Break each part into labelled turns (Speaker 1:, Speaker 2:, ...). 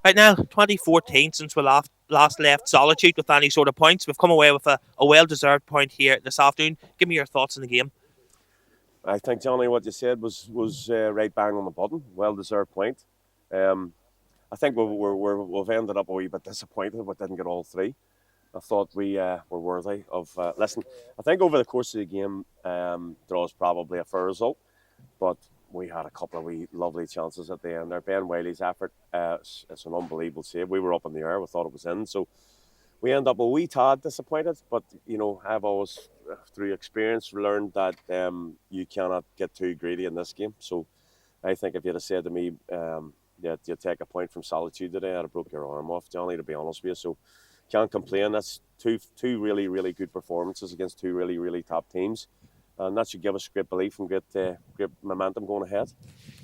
Speaker 1: Right now, 2014 since we last left Solitude with any sort of points. We've come away with a well-deserved point here this afternoon. Give me your thoughts on the game.
Speaker 2: I think, Johnny, what you said was right bang on the button. Well deserved point. Um, I think we've ended up a wee bit disappointed we didn't get all three. I thought we were worthy of. Listen, I think over the course of the game, draw was probably a fair result, but we had a couple of wee lovely chances at the end there. Ben Whaley's effort, it's an unbelievable save. We were up in the air, we thought it was in, so we end up a wee tad disappointed. But I've always, through experience, learned that you cannot get too greedy in this game. So I think if you'd have said to me, you take a point from Solitude today, I'd have broke your arm off, Johnny, to be honest with you. So can't complain. That's two really, really good performances against two really, really top teams. And that should give us great belief and great momentum going ahead.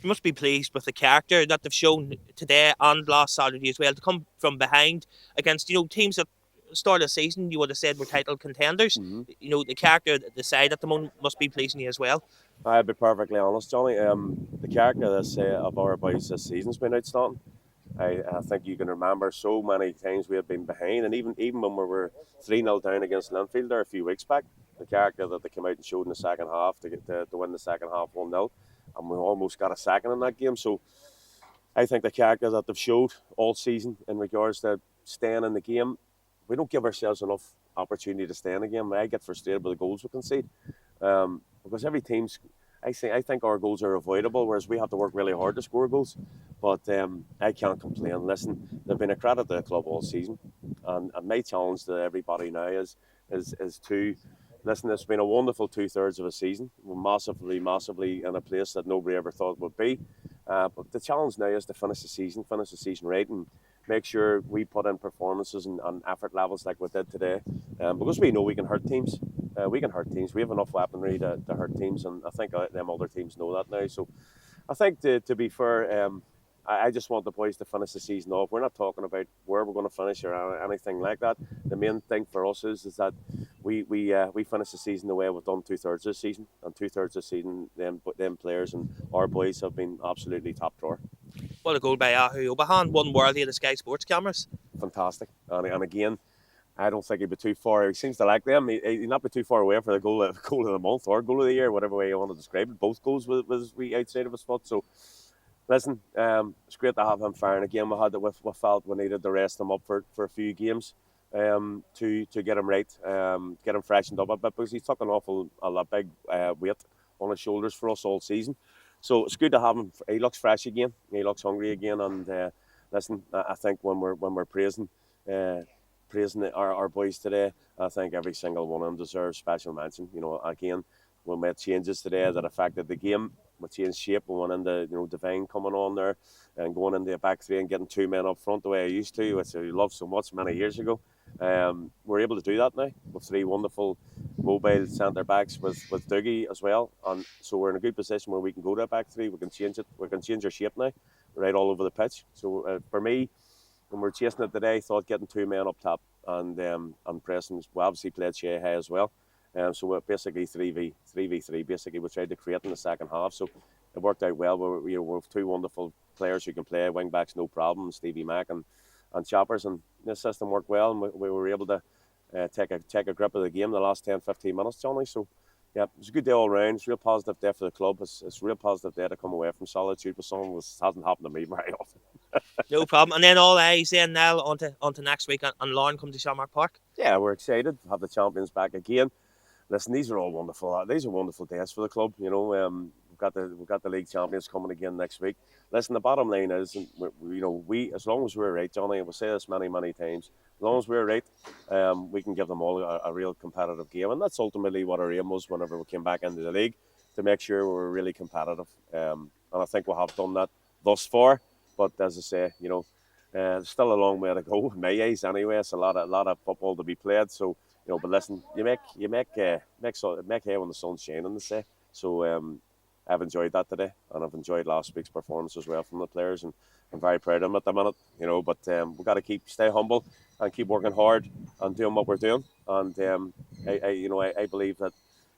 Speaker 1: You must be pleased with the character that they've shown today and last Saturday as well to come from behind against teams that start of the season you would have said were title contenders.
Speaker 2: Mm-hmm.
Speaker 1: The character, the side at the moment must be pleasing you as well.
Speaker 2: I'll be perfectly honest, Johnny. The character of our boys this season's been outstanding. I think you can remember so many times we have been behind, and even when we were 3-0 down against Linfield there a few weeks back, the character that they came out and showed in the second half to win the second half 1-0, and we almost got a second in that game. So I think the character that they've showed all season in regards to staying in the game, we don't give ourselves enough opportunity to stay in the game. I get frustrated with the goals we concede, because every team's. I think our goals are avoidable, whereas we have to work really hard to score goals. But I can't complain. Listen, they've been a credit to the club all season, and my challenge to everybody now is to listen. It's been a wonderful 2/3 of a season. We're massively in a place that nobody ever thought would be. But the challenge now is to finish the season right, and make sure we put in performances and effort levels like we did today, because we know we can hurt teams. We can hurt teams. We have enough weaponry to hurt teams, and I think them other teams know that now. So I think to be fair, I just want the boys to finish the season off. We're not talking about where we're going to finish or anything like that. The main thing for us is that we finish the season the way we've done 2/3 of the season, and 2/3 of the season, them players and our boys have been absolutely top drawer.
Speaker 1: What a goal by Ahu Obahan, one worthy of the Sky Sports cameras.
Speaker 2: Fantastic, and again, I don't think he'd be too far. He seems to like them. He'd not be too far away for the goal of the month or goal of the year, whatever way you want to describe it. Both goals was outside of his foot. So listen, it's great to have him firing again. We felt we needed to rest him up for a few games, to get him right, get him freshened up a bit, because he's took an a lot big weight on his shoulders for us all season. So it's good to have him. He looks fresh again. He looks hungry again. And listen, I think when we're praising our boys today, I think every single one of them deserves special mention. Again, we made changes today that affected the game. We changed shape. We went into Devine coming on there and going into a back three and getting two men up front the way I used to, which I loved so much many years ago. We're able to do that now with three wonderful mobile centre backs with Dougie as well, and so we're in a good position where we can go to a back three. We can change it. We can change our shape now, right all over the pitch. So for me, when we're chasing it today, I thought getting two men up top and pressing. We obviously played Shea High as well. So we're basically 3v3. Basically, we tried to create in the second half. So it worked out well. We have two wonderful players who can play wing backs, no problem, Stevie Mack and Choppers. And this system worked well, and we were able to take a grip of the game the last 10-15 minutes, Johnny. So yeah, it was a good day all round. It's a real positive day for the club. It's a real positive day to come away from Solitude with someone that hasn't happened to me very often.
Speaker 1: No problem. And then all eyes then now onto next week and Lauren come to Shamrock Park.
Speaker 2: Yeah, we're excited to have the champions back again. Listen, these are all wonderful. These are wonderful days for the club. We've got the league champions coming again next week. Listen, the bottom line is, we as long as we're right, Johnny, and we'll say this many times, as long as we're right, we can give them all a real competitive game, and that's ultimately what our aim was whenever we came back into the league, to make sure we were really competitive. And I think we have done that thus far. But as I say, there's still a long way to go in my eyes. Anyway, it's a lot of football to be played. So but listen, you make hay when the sun's shining, they say. So I've enjoyed that today, and I've enjoyed last week's performance as well from the players, and I'm very proud of them at the minute. But we've got to stay humble and keep working hard and doing what we're doing. And I believe that,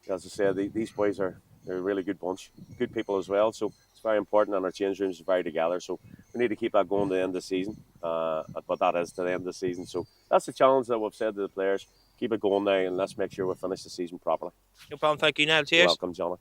Speaker 2: as I said, these boys they're a really good bunch, good people as well. So it's very important, and our change rooms are very together. So we need to keep that going to the end of the season. but that is to the end of the season. So that's the challenge that we've said to the players. Keep it going now, and let's make sure we finish the season properly.
Speaker 1: No problem. Thank you, Niall.
Speaker 2: You're
Speaker 1: Cheers.
Speaker 2: welcome, Johnny.